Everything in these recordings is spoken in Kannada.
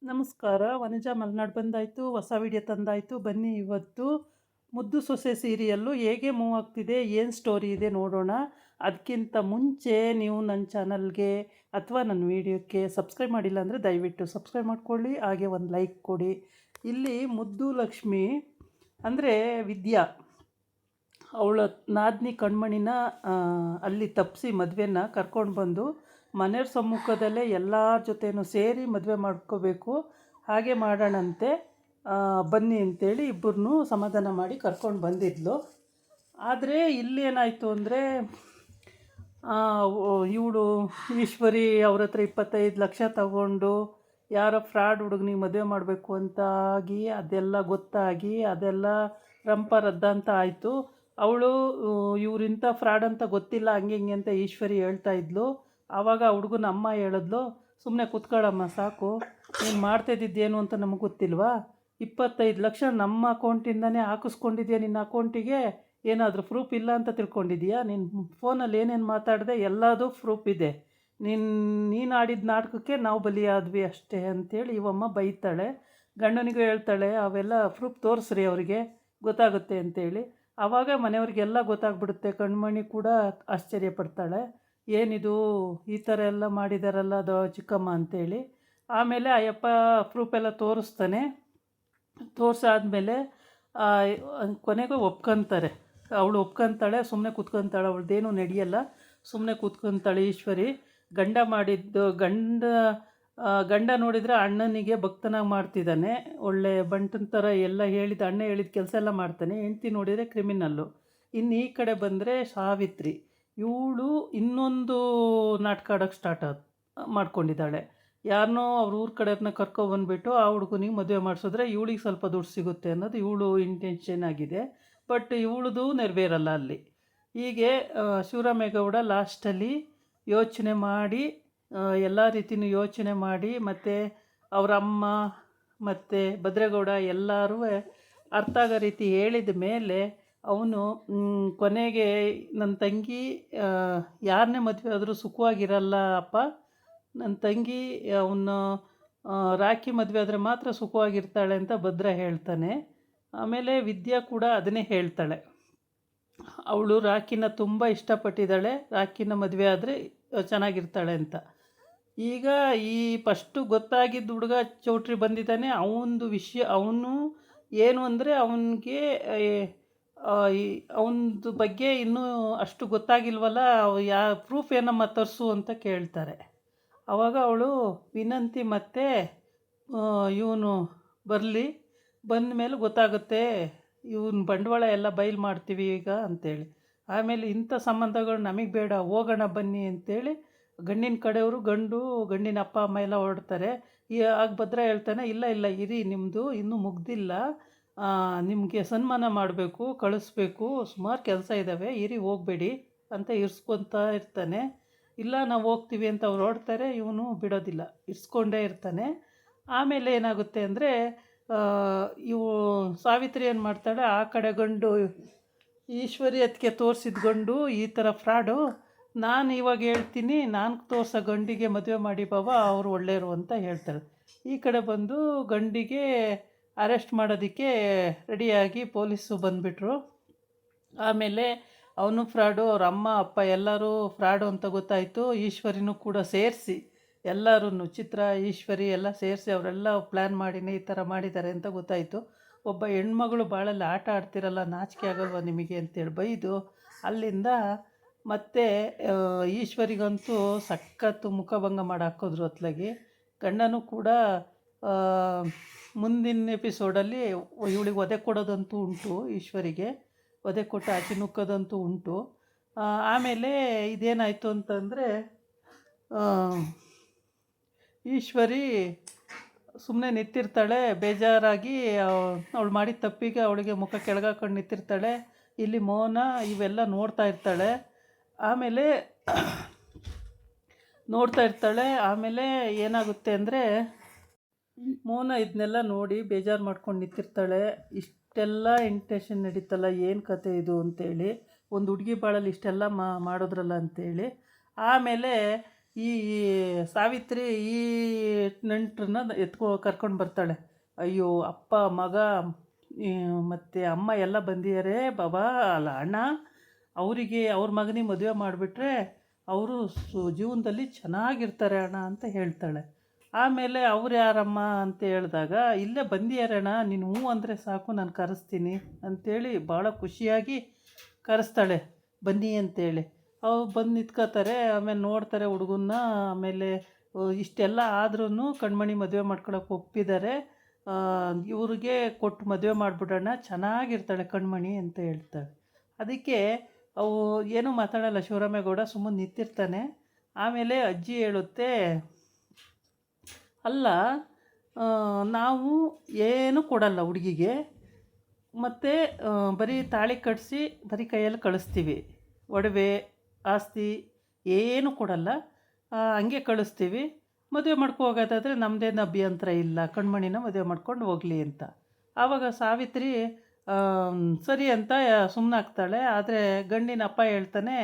ನಮಸ್ಕಾರ. ವನಜಾ ಮಲೆನಾಡು ಬಂದಾಯಿತು, ಹೊಸ ವಿಡಿಯೋ ತಂದಾಯಿತು. ಬನ್ನಿ ಇವತ್ತು ಮುದ್ದು ಸೊಸೆ ಸೀರಿಯಲ್ಲು ಹೇಗೆ ಮೂವ್ ಆಗ್ತಿದೆ, ಏನು ಸ್ಟೋರಿ ಇದೆ ನೋಡೋಣ. ಅದಕ್ಕಿಂತ ಮುಂಚೆ ನೀವು ನನ್ನ ಚಾನಲ್ಗೆ ಅಥವಾ ನನ್ನ ವೀಡಿಯೋಕ್ಕೆ ಸಬ್ಸ್ಕ್ರೈಬ್ ಮಾಡಿಲ್ಲ ಅಂದರೆ ದಯವಿಟ್ಟು ಸಬ್ಸ್ಕ್ರೈಬ್ ಮಾಡ್ಕೊಳ್ಳಿ, ಹಾಗೆ ಒಂದು ಲೈಕ್ ಕೊಡಿ. ಇಲ್ಲಿ ಮುದ್ದು ಲಕ್ಷ್ಮಿ ಅಂದರೆ ವಿದ್ಯಾ ಅವಳ ನಾದಿನಿ ಕಣ್ಮಣಿನ ಅಲ್ಲಿ ತಪ್ಪಿಸಿ ಮದುವೆನ ಕರ್ಕೊಂಡು ಬಂದು ಮನೆಯವ್ರ ಸಮ್ಮುಖದಲ್ಲೇ ಎಲ್ಲರ ಜೊತೆನೂ ಸೇರಿ ಮದುವೆ ಮಾಡ್ಕೋಬೇಕು, ಹಾಗೆ ಮಾಡೋಣಂತೆ ಬನ್ನಿ ಅಂತೇಳಿ ಇಬ್ಬರನ್ನೂ ಸಮಾಧಾನ ಮಾಡಿ ಕರ್ಕೊಂಡು ಬಂದಿದ್ಲು. ಆದರೆ ಇಲ್ಲೇನಾಯಿತು ಅಂದರೆ ಇವಳು ಈಶ್ವರಿ ಅವ್ರ ಹತ್ರ 25 ಲಕ್ಷ ತಗೊಂಡು ಯಾರೋ ಫ್ರಾಡ್ ಹುಡುಗನಿಗೆ ಮದುವೆ ಮಾಡಬೇಕು ಅಂತ ಆಗಿ ಅದೆಲ್ಲ ಗೊತ್ತಾಗಿ ಅದೆಲ್ಲ ರಂಪ ರದ್ದ ಅಂತ ಆಯಿತು. ಅವಳು ಇವರಿಂಥ ಫ್ರಾಡ್ ಅಂತ ಗೊತ್ತಿಲ್ಲ ಹಂಗೆ ಹಿಂಗೆ ಅಂತ ಈಶ್ವರಿ ಹೇಳ್ತಾ ಇದ್ಲು. ಆವಾಗ ಹುಡುಗನ ಅಮ್ಮ ಹೇಳಿದ್ಲು, ಸುಮ್ಮನೆ ಕೂತ್ಕೊಳ್ಳಮ್ಮ ಸಾಕು, ನೀನು ಮಾಡ್ತಾಯಿದ್ದೇನು ಅಂತ ನಮಗೆ ಗೊತ್ತಿಲ್ವಾ, 25 ಲಕ್ಷ ನಮ್ಮ ಅಕೌಂಟಿಂದನೇ ಹಾಕಿಸ್ಕೊಂಡಿದ್ಯಾ, ನಿನ್ನ ಅಕೌಂಟಿಗೆ ಏನಾದರೂ ಪ್ರೂಫ್ ಇಲ್ಲ ಅಂತ ತಿಳ್ಕೊಂಡಿದ್ಯಾ, ನಿನ್ನ ಫೋನಲ್ಲಿ ಏನೇನು ಮಾತಾಡಿದೆ ಎಲ್ಲದೂ ಪ್ರೂಫ್ ಇದೆ, ನೀನು ಆಡಿದ ನಾಟಕಕ್ಕೆ ನಾವು ಬಲಿಯಾದ್ವಿ ಅಷ್ಟೇ ಅಂಥೇಳಿ ಇವಮ್ಮ ಬೈತಾಳೆ. ಗಂಡನಿಗೂ ಹೇಳ್ತಾಳೆ, ಅವೆಲ್ಲ ಪ್ರೂಫ್ ತೋರಿಸ್ರಿ ಅವರಿಗೆ ಗೊತ್ತಾಗುತ್ತೆ ಅಂತೇಳಿ. ಆವಾಗ ಮನೆಯವ್ರಿಗೆಲ್ಲ ಗೊತ್ತಾಗ್ಬಿಡುತ್ತೆ. ಕಣ್ಮಣಿ ಕೂಡ ಆಶ್ಚರ್ಯಪಡ್ತಾಳೆ, ಏನಿದು ಈ ಥರ ಎಲ್ಲ ಮಾಡಿದಾರಲ್ಲ ಅದು ಚಿಕ್ಕಮ್ಮ ಅಂತೇಳಿ. ಆಮೇಲೆ ಅಯ್ಯಪ್ಪ ಪ್ರೂಫೆಲ್ಲ ತೋರಿಸ್ತಾನೆ. ತೋರಿಸಾದ್ಮೇಲೆ ಕೊನೆಗೂ ಒಪ್ಕೊತಾರೆ. ಅವಳು ಒಪ್ಕೊತಾಳೆ, ಸುಮ್ಮನೆ ಕೂತ್ಕೊತಾಳೆ, ಅವಳದ್ದೇನೂ ನಡೆಯಲ್ಲ, ಸುಮ್ಮನೆ ಕೂತ್ಕೊತಾಳೆ ಈಶ್ವರಿ. ಗಂಡ ನೋಡಿದರೆ ಅಣ್ಣನಿಗೆ ಭಕ್ತನಾಗಿ ಮಾಡ್ತಿದ್ದಾನೆ, ಒಳ್ಳೆ ಬಂಟನ ಥರ ಎಲ್ಲ ಅಣ್ಣ ಹೇಳಿದ ಕೆಲಸ ಎಲ್ಲ ಮಾಡ್ತಾನೆ. ಹೆಂಡ್ತಿ ನೋಡಿದರೆ ಕ್ರಿಮಿನಲ್ಲು. ಇನ್ನು ಈ ಕಡೆ ಬಂದರೆ ಸಾವಿತ್ರಿ, ಇವಳು ಇನ್ನೊಂದು ನಾಟಕ ಆಡೋಕ್ಕೆ ಸ್ಟಾರ್ಟ್ ಮಾಡ್ಕೊಂಡಿದ್ದಾಳೆ. ಯಾರನ್ನೋ ಅವ್ರ ಊರ ಕಡೆಯವ್ರನ್ನ ಕರ್ಕೊಬಂದ್ಬಿಟ್ಟು ಆ ಹುಡುಗನಿಗೆ ಮದುವೆ ಮಾಡಿಸಿದ್ರೆ ಇವಳಿಗೆ ಸ್ವಲ್ಪ ದುಡ್ಡು ಸಿಗುತ್ತೆ ಅನ್ನೋದು ಇವಳು ಇಂಟೆನ್ಷನ್ ಆಗಿದೆ. ಬಟ್ ಇವಳದು ನೆರವೇರಲ್ಲ ಅಲ್ಲಿ. ಹೀಗೆ ಶಿವರಾಮೇಗೌಡ ಲಾಸ್ಟಲ್ಲಿ ಯೋಚನೆ ಮಾಡಿ ಎಲ್ಲ ರೀತಿಯೂ ಯೋಚನೆ ಮಾಡಿ ಮತ್ತು ಅವರ ಅಮ್ಮ ಮತ್ತು ಭದ್ರೇಗೌಡ ಎಲ್ಲರೂ ಅರ್ಥ ಆಗೋ ರೀತಿ ಹೇಳಿದ ಮೇಲೆ ಅವನು ಕೊನೆಗೆ ನನ್ನ ತಂಗಿ ಯಾರನ್ನೇ ಮದುವೆ ಆದರೂ ಸುಖವಾಗಿರಲ್ಲ ಅಪ್ಪ, ನನ್ನ ತಂಗಿ ಅವನು ರಾಖಿ ಮದುವೆ ಆದರೆ ಮಾತ್ರ ಸುಖವಾಗಿರ್ತಾಳೆ ಅಂತ ಭದ್ರ ಹೇಳ್ತಾನೆ. ಆಮೇಲೆ ವಿದ್ಯಾ ಕೂಡ ಅದನ್ನೇ ಹೇಳ್ತಾಳೆ, ಅವಳು ರಾಖಿನ ತುಂಬ ಇಷ್ಟಪಟ್ಟಿದ್ದಾಳೆ, ರಾಖಿನ ಮದುವೆ ಆದರೆ ಚೆನ್ನಾಗಿರ್ತಾಳೆ ಅಂತ. ಈಗ ಈ ಫಸ್ಟು ಗೊತ್ತಾಗಿದ್ದ ಹುಡುಗ ಚೌಟ್ರಿ ಬಂದಿದ್ದಾನೆ. ಅವನದು ವಿಷಯ ಅವನು ಏನು ಅಂದರೆ ಅವನಿಗೆ ಅವನದು ಬಗ್ಗೆ ಇನ್ನೂ ಅಷ್ಟು ಗೊತ್ತಾಗಿಲ್ವಲ್ಲ, ಪ್ರೂಫ್ ಏನಮ್ಮ ತರಿಸು ಅಂತ ಕೇಳ್ತಾರೆ. ಆವಾಗ ಅವಳು ವಿನಂತಿ ಮತ್ತು ಇವನು ಬಂದ ಮೇಲೆ ಗೊತ್ತಾಗುತ್ತೆ, ಇವನು ಬಂಡವಾಳ ಎಲ್ಲ ಬಯಲು ಮಾಡ್ತೀವಿ ಈಗ ಅಂತೇಳಿ. ಆಮೇಲೆ ಇಂಥ ಸಂಬಂಧಗಳು ನಮಗೆ ಬೇಡ, ಹೋಗೋಣ ಬನ್ನಿ ಅಂತೇಳಿ ಗಂಡಿನ ಕಡೆಯವರು ಗಂಡಿನ ಅಪ್ಪ ಅಮ್ಮ ಎಲ್ಲ ಹೊರಡ್ತಾರೆ. ಆಗ ಭದ್ರ ಹೇಳ್ತಾನೆ, ಇಲ್ಲ ಇಲ್ಲ ಇರಿ, ನಿಮ್ಮದು ಇನ್ನೂ ಮುಗ್ದಿಲ್ಲ, ನಿಮಗೆ ಸನ್ಮಾನ ಮಾಡಬೇಕು, ಕಳಿಸ್ಬೇಕು, ಸುಮಾರು ಕೆಲಸ ಇದ್ದಾವೆ, ಇರಿ ಹೋಗಬೇಡಿ ಅಂತ ಇರಿಸ್ಕೊತಾ ಇರ್ತಾನೆ. ಇಲ್ಲ ನಾವು ಹೋಗ್ತೀವಿ ಅಂತ ಅವ್ರು ಹೊರಡ್ತಾರೆ, ಇವನು ಬಿಡೋದಿಲ್ಲ, ಇರಿಸ್ಕೊಂಡೇ ಇರ್ತಾನೆ. ಆಮೇಲೆ ಏನಾಗುತ್ತೆ ಅಂದರೆ ಸಾವಿತ್ರಿ ಏನು ಮಾಡ್ತಾಳೆ, ಆ ಕಡೆ ಗಂಡು ಈಶ್ವರಿ ಅದಕ್ಕೆ ತೋರಿಸಿದ ಗಂಡು ಈ ಥರ ಫ್ರಾಡು, ನಾನು ಇವಾಗ ಹೇಳ್ತೀನಿ, ನಾನು ತೋರಿಸೋ ಗಂಡಿಗೆ ಮದುವೆ ಮಾಡಿ ಬಾವ, ಅವರು ಒಳ್ಳೆಯರು ಅಂತ ಹೇಳ್ತಾಳೆ. ಈ ಕಡೆ ಬಂದು ಗಂಡಿಗೆ ಅರೆಸ್ಟ್ ಮಾಡೋದಕ್ಕೆ ರೆಡಿಯಾಗಿ ಪೊಲೀಸು ಬಂದುಬಿಟ್ರು. ಆಮೇಲೆ ಅವನು ಫ್ರಾಡು, ಅವ್ರ ಅಮ್ಮ ಅಪ್ಪ ಎಲ್ಲರೂ ಫ್ರಾಡು ಅಂತ ಗೊತ್ತಾಯಿತು. ಈಶ್ವರಿನೂ ಕೂಡ ಸೇರಿಸಿ ಎಲ್ಲರೂ, ಚಿತ್ರ ಈಶ್ವರಿ ಎಲ್ಲ ಸೇರಿಸಿ ಅವರೆಲ್ಲ ಪ್ಲ್ಯಾನ್ ಮಾಡಿನೇ ಈ ಥರ ಮಾಡಿದ್ದಾರೆ ಅಂತ ಗೊತ್ತಾಯಿತು. ಒಬ್ಬ ಹೆಣ್ಮಗಳು ಭಾಳಲ್ಲಿ ಆಟ ಆಡ್ತಿರಲ್ಲ, ನಾಚಿಕೆ ಆಗಲ್ವ ನಿಮಗೆ ಅಂತೇಳಿ ಬೈದು ಅಲ್ಲಿಂದ ಮತ್ತೆ ಈಶ್ವರಿಗಂತೂ ಸಖತ್ತು ಮುಖಭಂಗ ಮಾಡಿ ಹಾಕಿದ್ರು ಅತ್ಲಾಗಿ. ಗಂಡನೂ ಕೂಡ ಮುಂದಿನ ಎಪಿಸೋಡಲ್ಲಿ ಇವಳಿಗೆ ಒದೆ ಕೊಡೋದಂತೂ ಉಂಟು, ಈಶ್ವರಿಗೆ ಒದೆ ಕೊಟ್ಟು ಆಚೆ ನುಕ್ಕೋದಂತೂ ಉಂಟು. ಆಮೇಲೆ ಇದೇನಾಯಿತು ಅಂತಂದರೆ ಈಶ್ವರಿ ಸುಮ್ಮನೆ ನಿಂತಿರ್ತಾಳೆ, ಬೇಜಾರಾಗಿ ಅವಳು ಮಾಡಿದ ತಪ್ಪಿಗೆ ಅವಳಿಗೆ ಮುಖ ಕೆಳಗಾಕೊಂಡು ನಿಂತಿರ್ತಾಳೆ. ಇಲ್ಲಿ ಮೋನ ಇವೆಲ್ಲ ನೋಡ್ತಾ ಇರ್ತಾಳೆ. ಆಮೇಲೆ ಏನಾಗುತ್ತೆ ಅಂದರೆ ಮೋನ ಇದನ್ನೆಲ್ಲ ನೋಡಿ ಬೇಜಾರು ಮಾಡ್ಕೊಂಡು ನಿಂತಿರ್ತಾಳೆ. ಇಷ್ಟೆಲ್ಲ ಇಂಟೆನ್ಷನ್ ನಡೀತಲ್ಲ, ಏನು ಕತೆ ಇದು ಅಂತೇಳಿ, ಒಂದು ಹುಡುಗಿ ಬಾಳಲ್ಲಿ ಇಷ್ಟೆಲ್ಲ ಮಾಡಿದ್ರಲ್ಲ ಅಂತೇಳಿ. ಆಮೇಲೆ ಈ ಸಾವಿತ್ರಿ ಈ ನೆಂಟ್ರನ್ನ ಕರ್ಕೊಂಡು ಬರ್ತಾಳೆ. ಅಯ್ಯೋ ಅಪ್ಪ ಮಗ ಮತ್ತು ಅಮ್ಮ ಎಲ್ಲ ಬಂದಿದ್ದಾರೆ ಬಾಬಾ, ಅಲ್ಲ ಅಣ್ಣ, ಅವರಿಗೆ ಅವ್ರ ಮಗನಿಗೆ ಮದುವೆ ಮಾಡಿಬಿಟ್ರೆ ಅವರು ಜೀವನದಲ್ಲಿ ಚೆನ್ನಾಗಿರ್ತಾರೆ ಅಣ್ಣ ಅಂತ ಹೇಳ್ತಾಳೆ. ಆಮೇಲೆ ಅವ್ರು ಯಾರಮ್ಮ ಅಂತ ಹೇಳಿದಾಗ, ಇಲ್ಲೇ ಬಂದಿಯಾರಣ್ಣ, ನೀನು ಹ್ಞೂ ಅಂದರೆ ಸಾಕು, ನಾನು ಕರೆಸ್ತೀನಿ ಅಂಥೇಳಿ ಭಾಳ ಖುಷಿಯಾಗಿ ಕರೆಸ್ತಾಳೆ, ಬನ್ನಿ ಅಂತೇಳಿ. ಅವ್ರು ಬಂದು ನಿಂತ್ಕೋತಾರೆ. ಆಮೇಲೆ ನೋಡ್ತಾರೆ ಹುಡುಗನ್ನ. ಆಮೇಲೆ ಇಷ್ಟೆಲ್ಲ ಆದ್ರೂ ಕಣ್ಮಣಿ ಮದುವೆ ಮಾಡ್ಕೊಳಕ್ಕೆ ಒಪ್ಪಿದ್ದಾರೆ. ಇವ್ರಿಗೆ ಕೊಟ್ಟು ಮದುವೆ ಮಾಡಿಬಿಡೋಣ, ಚೆನ್ನಾಗಿರ್ತಾಳೆ ಕಣ್ಮಣಿ ಅಂತ ಹೇಳ್ತಾಳೆ. ಅದಕ್ಕೆ ಅವು ಏನೂ ಮಾತಾಡಲ್ಲ ಶಿವರಾಮೇಗೌಡ, ಸುಮ್ಮನೆ ನಿಂತಿರ್ತಾನೆ. ಆಮೇಲೆ ಅಜ್ಜಿ ಹೇಳುತ್ತೆ, ಅಲ್ಲ ನಾವು ಏನೂ ಕೊಡಲ್ಲ ಹುಡುಗಿಗೆ, ಮತ್ತು ಬರೀ ತಾಳಿ ಕಟ್ಟಿಸಿ ಬರೀ ಕೈಯಲ್ಲಿ ಕಳಿಸ್ತೀವಿ, ಒಡವೆ ಆಸ್ತಿ ಏನೂ ಕೊಡಲ್ಲ, ಹಂಗೆ ಕಳಿಸ್ತೀವಿ. ಮದುವೆ ಹೋಗೋದಾದರೆ ನಮ್ಮದೇನು ಅಭ್ಯಂತರ ಇಲ್ಲ, ಕಣ್ಮಣಿನ ಮದುವೆ ಮಾಡ್ಕೊಂಡು ಹೋಗಲಿ ಅಂತ. ಆವಾಗ ಸಾವಿತ್ರಿ ಸರಿ ಅಂತ ಸುಮ್ಮನಾಗ್ತಾಳೆ. ಆದರೆ ಗಂಡಿನ ಅಪ್ಪ ಹೇಳ್ತಾನೆ,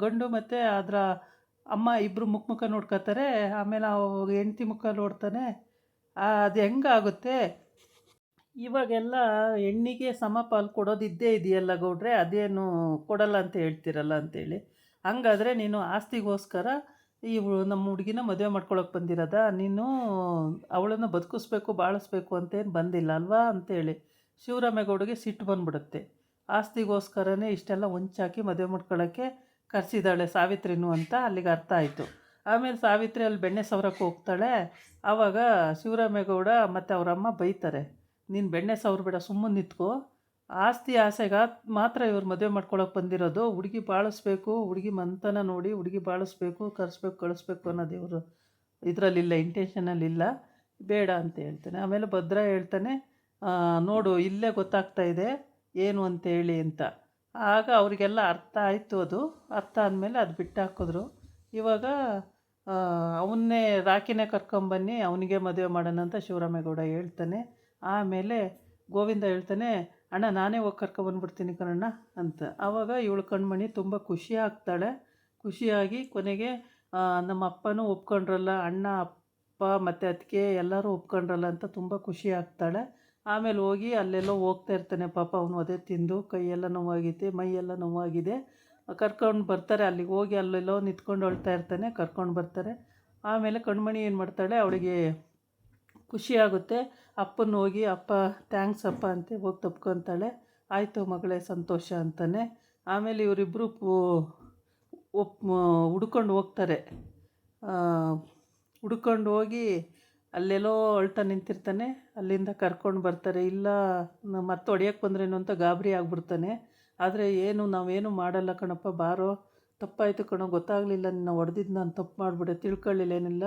ಗಂಡು ಮತ್ತು ಅದರ ಅಮ್ಮ ಇಬ್ಬರು ಮುಖ ನೋಡ್ಕೋತಾರೆ. ಆಮೇಲೆ ಹೆಂಡ್ತಿ ಮುಖ ನೋಡ್ತಾನೆ. ಅದು ಹೆಂಗಾಗುತ್ತೆ, ಇವಾಗೆಲ್ಲ ಹೆಣ್ಣಿಗೆ ಸಮಪಾಲು ಕೊಡೋದಿದ್ದೇ ಇದೆಯಲ್ಲ ಗೌಡ್ರೆ, ಅದೇನು ಕೊಡಲ್ಲ ಅಂತ ಹೇಳ್ತಿರಲ್ಲ ಅಂತೇಳಿ. ಹಂಗಾದರೆ ನೀನು ಆಸ್ತಿಗೋಸ್ಕರ ನಮ್ಮ ಹುಡುಗಿನ ಮದುವೆ ಮಾಡ್ಕೊಳಕ್ಕೆ ಬಂದಿರೋದ, ನೀನು ಅವಳನ್ನು ಬದುಕಿಸ್ಬೇಕು ಬಾಳಿಸ್ಬೇಕು ಅಂತೇನು ಬಂದಿಲ್ಲ ಅಲ್ವಾ ಅಂತೇಳಿ ಶಿವರಾಮೇಗೌಡಗೆ ಸಿಟ್ಟು ಬಂದ್ಬಿಡುತ್ತೆ. ಆಸ್ತಿಗೋಸ್ಕರನೇ ಇಷ್ಟೆಲ್ಲ ಹೊಂಚಾಕಿ ಮದುವೆ ಮಾಡ್ಕೊಳ್ಳೋಕ್ಕೆ ಕರೆಸಿದ್ದಾಳೆ ಸಾವಿತ್ರಿನೂ ಅಂತ ಅಲ್ಲಿಗೆ ಅರ್ಥ ಆಯಿತು. ಆಮೇಲೆ ಸಾವಿತ್ರಿ ಅಲ್ಲಿ ಬೆಣ್ಣೆ ಸವರಕ್ಕೆ ಹೋಗ್ತಾಳೆ. ಆವಾಗ ಶಿವರಾಮೇಗೌಡ ಮತ್ತು ಅವರಮ್ಮ ಬೈತಾರೆ, ನೀನು ಬೆಣ್ಣೆ ಸವರ್ಬೇಡ, ಸುಮ್ಮನೆ ನಿಂತ್ಕೋ, ಆಸ್ತಿ ಆಸೆಗೆ ಮಾತ್ರ ಇವ್ರು ಮದುವೆ ಮಾಡ್ಕೊಳಕ್ಕೆ ಬಂದಿರೋದು, ಹುಡುಗಿ ಬಾಳಿಸ್ಬೇಕು, ಹುಡುಗಿ ಮಂತನ ನೋಡಿ ಹುಡುಗಿ ಬಾಳಿಸ್ಬೇಕು, ಕರೆಸ್ಬೇಕು ಕಳಿಸ್ಬೇಕು ಅನ್ನೋದು ಇವರು ಇದರಲ್ಲಿಲ್ಲ, ಇಂಟೆನ್ಷನಲ್ಲಿಲ್ಲ, ಬೇಡ ಅಂತ ಹೇಳ್ತಾನೆ. ಆಮೇಲೆ ಭದ್ರ ಹೇಳ್ತಾನೆ, ನೋಡು ಇಲ್ಲೇ ಗೊತ್ತಾಗ್ತಾ ಇದೆ ಏನು ಅಂತೇಳಿ ಅಂತ. ಆಗ ಅವರಿಗೆಲ್ಲ ಅರ್ಥ ಆಯಿತು. ಅದು ಅರ್ಥ ಆದಮೇಲೆ ಅದು ಬಿಟ್ಟು ಹಾಕಿದ್ರು. ಇವಾಗ ಅವನ್ನೇ ರಾಕಿನೇ ಕರ್ಕೊಂಬನ್ನಿ, ಅವನಿಗೆ ಮದುವೆ ಮಾಡೋಣ ಅಂತ ಶಿವರಾಮೇಗೌಡ ಹೇಳ್ತಾನೆ. ಆಮೇಲೆ ಗೋವಿಂದ ಹೇಳ್ತಾನೆ, ಅಣ್ಣ ನಾನೇ ಹೋಗಿ ಕರ್ಕೊಬಂದ್ಬಿಡ್ತೀನಿ ಕಣಣ್ಣ ಅಂತ. ಆವಾಗ ಇವಳು ಕಣ್ಮಣಿ ತುಂಬ ಖುಷಿ ಆಗ್ತಾಳೆ. ಖುಷಿಯಾಗಿ ಕೊನೆಗೆ ನಮ್ಮ ಅಪ್ಪನೂ ಒಪ್ಕೊಂಡ್ರಲ್ಲ, ಅಣ್ಣ ಅಪ್ಪ ಮತ್ತು ಅದಕ್ಕೆ ಎಲ್ಲರೂ ಒಪ್ಕೊಂಡ್ರಲ್ಲ ಅಂತ ತುಂಬ ಖುಷಿ ಆಗ್ತಾಳೆ. ಆಮೇಲೆ ಹೋಗಿ ಅಲ್ಲೆಲ್ಲೋ ಹೋಗ್ತಾ ಇರ್ತಾನೆ ಪಾಪ, ಅವನು ಒದೆ ತಿಂದು ಕೈಯೆಲ್ಲ ನೋವಾಗಿದೆ, ಮೈಯೆಲ್ಲ ನೋವಾಗಿದೆ. ಕರ್ಕೊಂಡು ಬರ್ತಾರೆ, ಅಲ್ಲಿಗೆ ಹೋಗಿ ಅಲ್ಲೆಲ್ಲೋ ನಿಂತ್ಕೊಂಡು ಅಳ್ತಾ ಇರ್ತಾನೆ, ಕರ್ಕೊಂಡು ಬರ್ತಾರೆ. ಆಮೇಲೆ ಕಣ್ಮಣಿ ಏನು ಮಾಡ್ತಾಳೆ, ಅವಳಿಗೆ ಖುಷಿಯಾಗುತ್ತೆ. ಅಪ್ಪನ ಹೋಗಿ, ಅಪ್ಪ ಥ್ಯಾಂಕ್ಸ್ ಅಪ್ಪ ಅಂತ ಹೋಗಿ ತಪ್ಕೊತಾಳೆ. ಆಯಿತು ಮಗಳೇ ಸಂತೋಷ ಅಂತಾನೆ. ಆಮೇಲೆ ಇವರಿಬ್ಬರು ಹುಡ್ಕೊಂಡು ಹೋಗ್ತಾರೆ. ಹುಡ್ಕೊಂಡು ಹೋಗಿ ಅಲ್ಲೆಲ್ಲೋ ಅಳ್ತಾ ನಿಂತಿರ್ತಾನೆ, ಅಲ್ಲಿಂದ ಕರ್ಕೊಂಡು ಬರ್ತಾರೆ. ಇಲ್ಲ ಮತ್ತೆ ಹೊಡಿಯೋಕ್ಕೆ ಬಂದ್ರೇನು ಅಂತ ಗಾಬರಿ ಆಗಿಬಿಡ್ತಾನೆ. ಆದರೆ ನಾವೇನು ಮಾಡಲ್ಲ ಕಣಪ್ಪ, ಬಾರೋ, ತಪ್ಪಾಯಿತು ಕಣೋ, ಗೊತ್ತಾಗಲಿಲ್ಲ, ನಿನ್ನ ಹೊಡೆದಿದ್ದು ನಾನು ತಪ್ಪು ಮಾಡಿಬಿಟ್ಟೆ, ತಿಳ್ಕೊಳ್ಳಿಲ್ಲ, ಏನಿಲ್ಲ,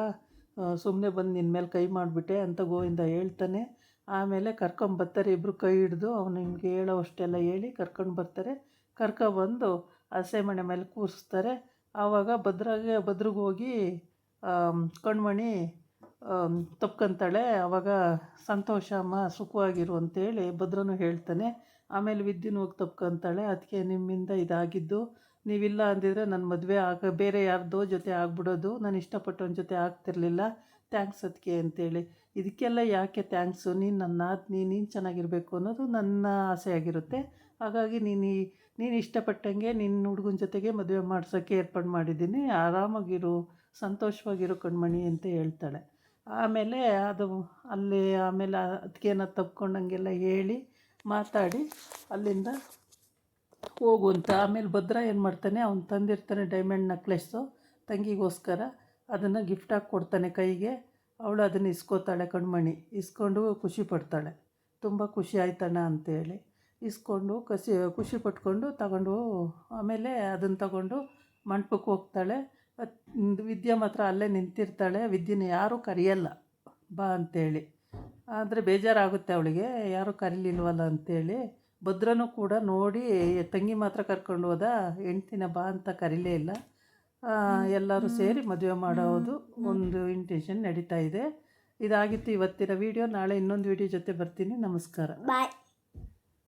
ಸುಮ್ಮನೆ ಬಂದು ನಿನ್ನ ಮೇಲೆ ಕೈ ಮಾಡಿಬಿಟ್ಟೆ ಅಂತ ಗೋವಿಂದ ಹೇಳ್ತಾನೆ. ಆಮೇಲೆ ಕರ್ಕೊಂಬರ್ತಾರೆ ಇಬ್ಬರು ಕೈ ಹಿಡಿದು, ಅವನು ನಿಮಗೆ ಹೇಳೋ ಅಷ್ಟೆಲ್ಲ ಹೇಳಿ ಕರ್ಕೊಂಡು ಬರ್ತಾರೆ. ಕರ್ಕೊಬಂದು ಹಸೆಮಣೆ ಮೇಲೆ ಕೂರಿಸ್ತಾರೆ. ಆವಾಗ ಭದ್ರಿಗೆ ಹೋಗಿ ಕಣ್ಮಣಿ ತಪ್ಕೊತಾಳೆ. ಆವಾಗ ಸಂತೋಷ ಅಮ್ಮ, ಸುಖವಾಗಿರು ಅಂತೇಳಿ ಭದ್ರನೂ ಹೇಳ್ತಾನೆ. ಆಮೇಲೆ ವಿದ್ಯೆನೂ ಹೋಗಿ ತಪ್ಕೊತಾಳೆ. ಅದಕ್ಕೆ ನಿಮ್ಮಿಂದ ಇದಾಗಿದ್ದು, ನೀವಿಲ್ಲ ಅಂದಿದ್ರೆ ನನ್ನ ಮದುವೆ ಬೇರೆ ಯಾರ್ದೋ ಜೊತೆ ಆಗ್ಬಿಡೋದು, ನಾನು ಇಷ್ಟಪಟ್ಟವನ ಜೊತೆ ಆಗ್ತಿರ್ಲಿಲ್ಲ, ಥ್ಯಾಂಕ್ಸ್ ಅದಕ್ಕೆ ಅಂತೇಳಿ. ಇದಕ್ಕೆಲ್ಲ ಯಾಕೆ ಥ್ಯಾಂಕ್ಸು, ನೀನು ನನ್ನ ನೀನು ಚೆನ್ನಾಗಿರಬೇಕು ಅನ್ನೋದು ನನ್ನ ಆಸೆ ಆಗಿರುತ್ತೆ. ಹಾಗಾಗಿ ನೀನು ಇಷ್ಟಪಟ್ಟಂಗೆ ನಿನ್ನ ಹುಡುಗನ ಜೊತೆಗೆ ಮದುವೆ ಮಾಡ್ಸೋಕ್ಕೆ ಏರ್ಪಾಡು ಮಾಡಿದ್ದೀನಿ, ಆರಾಮಾಗಿರು, ಸಂತೋಷವಾಗಿರು ಕಣ್ಮಣಿ ಅಂತ ಹೇಳ್ತಾಳೆ. ಆಮೇಲೆ ಅದು ಅಲ್ಲಿ ಆಮೇಲೆ ಅದಕ್ಕೇನ ತಪ್ಕೊಂಡಂಗೆಲ್ಲ ಹೇಳಿ ಮಾತಾಡಿ ಅಲ್ಲಿಂದ ಹೋಗು ಅಂತ. ಆಮೇಲೆ ಭದ್ರ ಏನು ಮಾಡ್ತಾನೆ, ಅವ್ನು ತಂದಿರ್ತಾನೆ ಡೈಮಂಡ್ ನೆಕ್ಲೆಸ್ಸು ತಂಗಿಗೋಸ್ಕರ, ಅದನ್ನು ಗಿಫ್ಟಾಗಿ ಕೊಡ್ತಾನೆ ಕೈಗೆ. ಅವಳು ಅದನ್ನು ಇಸ್ಕೋತಾಳೆ ಕಣ್ಮಣಿ. ಇಸ್ಕೊಂಡು ಖುಷಿ ಪಡ್ತಾಳೆ, ತುಂಬ ಖುಷಿ ಆಯ್ತಣ್ಣ ಅಂತೇಳಿ. ಇಸ್ಕೊಂಡು ಖುಷಿ ಪಟ್ಕೊಂಡು ತಗೊಂಡು ಆಮೇಲೆ ಅದನ್ನು ತಗೊಂಡು ಮಂಟಪಕ್ಕೆ ಹೋಗ್ತಾಳೆ. ವಿದ್ಯೆ ಮಾತ್ರ ಅಲ್ಲೇ ನಿಂತಿರ್ತಾಳೆ. ವಿದ್ಯೆನ ಯಾರೂ ಕರೆಯಲ್ಲ ಬಾ ಅಂತೇಳಿ. ಆದರೆ ಬೇಜಾರಾಗುತ್ತೆ ಅವಳಿಗೆ, ಯಾರೂ ಕರೀಲಿಲ್ವಲ್ಲ ಅಂತೇಳಿ. ಭದ್ರನೂ ಕೂಡ ನೋಡಿ ತಂಗಿ ಮಾತ್ರ ಕರ್ಕೊಂಡು ಹೋದ, ಹೆಂಡ್ತಿನ ಬಾ ಅಂತ ಕರೀಲೇ ಇಲ್ಲ. ಎಲ್ಲರೂ ಸೇರಿ ಮದುವೆ ಮಾಡೋದು ಒಂದು ಇಂಟೆನ್ಷನ್ ನಡೀತಾ ಇದೆ. ಇದಾಗಿತ್ತು ಇವತ್ತಿನ ವೀಡಿಯೋ. ನಾಳೆ ಇನ್ನೊಂದು ವೀಡಿಯೋ ಜೊತೆ ಬರ್ತೀನಿ. ನಮಸ್ಕಾರ. ಬಾಯ್.